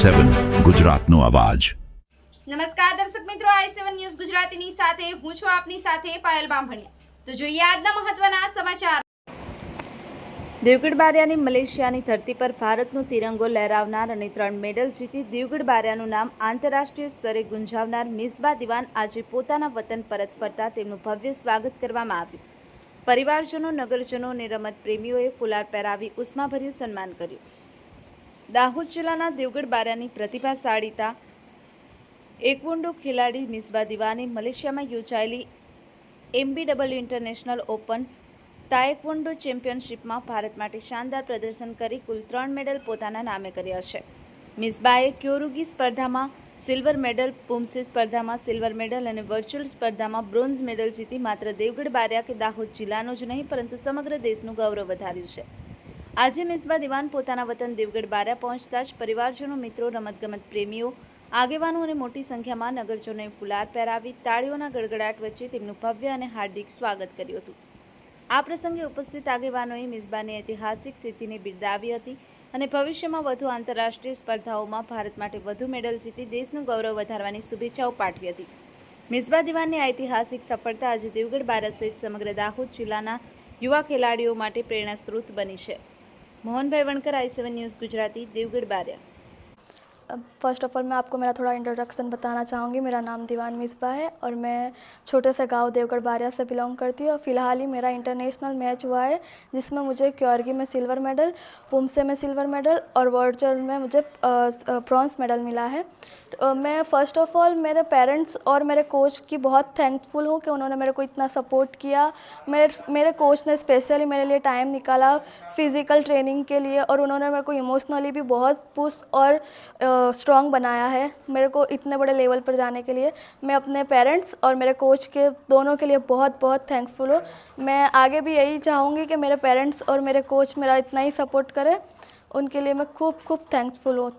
i7 ગુજરાતનો અવાજ। નમસ્કાર દર્શક મિત્રો, i7 ન્યૂઝ ગુજરાતીની સાથે હું છું આપની સાથે પાયલ બામભણિયા। તો જોઈએ આજના મહત્વના સમાચાર। દેવગઢ બારિયાની મલેશિયાની ધરતી પર ભારતનો તિરંગો લહેરાવનાર અને 3 મેડલ જીતી દેવગઢ બારિયાનું નામ આંતરરાષ્ટ્રીય સ્તરે ગુંજાવનાર મિસબા દિવાન આજે પોતાના વતન પરત ફરતા તેમનું ભવ્ય સ્વાગત કરવામાં આવ્યું। પરિવારજનો, નગરજનો અને રમત પ્રેમીઓએ ફુલાર પહેરાવી ઉષ્માભર્યું સન્માન કર્યું। દાહોદ જિલ્લાના દેવગઢ બારિયાની પ્રતિભાશાળીતા એકવોન્ડો ખેલાડી મિસબા દિવાને મલેશિયામાં યોજાયેલી MBW ઇન્ટરનેશનલ ઓપન તાએક્વોન્ડો ચેમ્પિયનશિપમાં ભારત માટે શાનદાર પ્રદર્શન કરી કુલ 3 મેડલ પોતાના નામે કર્યા છે। મિસબાએ ક્યોરુગી સ્પર્ધામાં સિલ્વર મેડલ, પુમસે સ્પર્ધામાં સિલ્વર મેડલ અને વર્ચ્યુઅલ સ્પર્ધામાં બ્રોન્ઝ મેડલ જીતી માત્ર દેવગઢ બારિયા કે દાહોદ જિલ્લાનું જ નહીં પરંતુ સમગ્ર દેશનું ગૌરવ વધાર્યું છે। આજે મિસબા દિવાન પોતાના વતન દેવગઢ બારિયા પહોંચતા જ પરિવારજનો, મિત્રો, રમતગમત પ્રેમીઓ, આગેવાનો અને મોટી સંખ્યામાં નગરજનોએ ફુલાર પહેરાવી તાળીઓના ગડગડાટ વચ્ચે તેમનું ભવ્ય અને હાર્દિક સ્વાગત કર્યું હતું। આ પ્રસંગે ઉપસ્થિત આગેવાનોએ મિસબાની ઐતિહાસિક સિદ્ધિને બિરદાવી હતી અને ભવિષ્યમાં વધુ આંતરરાષ્ટ્રીય સ્પર્ધાઓમાં ભારત માટે વધુ મેડલ જીતી દેશનું ગૌરવ વધારવાની શુભેચ્છાઓ પાઠવી હતી। મિસબા દિવાનની ઐતિહાસિક સફળતા આજે દેવગઢ બારિયા સહિત સમગ્ર દાહોદ જિલ્લાના યુવા ખેલાડીઓ માટે પ્રેરણા સ્ત્રોત બની છે। Mohanbhai Vankar, i7 news Gujarati, Devgadh Baria. First of all मैं आपको मेरा थोड़ा इंट्रोडक्शन बताना चाहूँगी। मेरा नाम दीवान मिसबा है और मैं छोटे से गांव देवगढ़ बारिया से बिलोंग करती हूँ और फिलहाल ही मेरा इंटरनेशनल मैच हुआ है जिसमें मुझे क्योरगी में सिल्वर मेडल, पुमसे में सिल्वर मेडल और वर्चुअल में मुझे ब्रॉन्ज मेडल मिला है। तो मैं फ़र्स्ट ऑफ़ ऑल मेरे पेरेंट्स और मेरे कोच की बहुत थैंकफुल हूँ कि उन्होंने मेरे को इतना सपोर्ट किया। मेरे कोच ने स्पेशली मेरे लिए टाइम निकाला फ़िज़िकल ट्रेनिंग के लिए और उन्होंने मेरे को इमोशनली भी बहुत पुश और स्ट्रॉन्ग बनाया है मेरे को इतने बड़े लेवल पर जाने के लिए। मैं अपने पेरेंट्स और मेरे कोच के दोनों के लिए बहुत बहुत थैंकफुल हूँ। मैं आगे भी यही चाहूँगी कि मेरे पेरेंट्स और मेरे कोच मेरा इतना ही सपोर्ट करें, उनके लिए मैं खूब खूब थैंकफुल हूँ।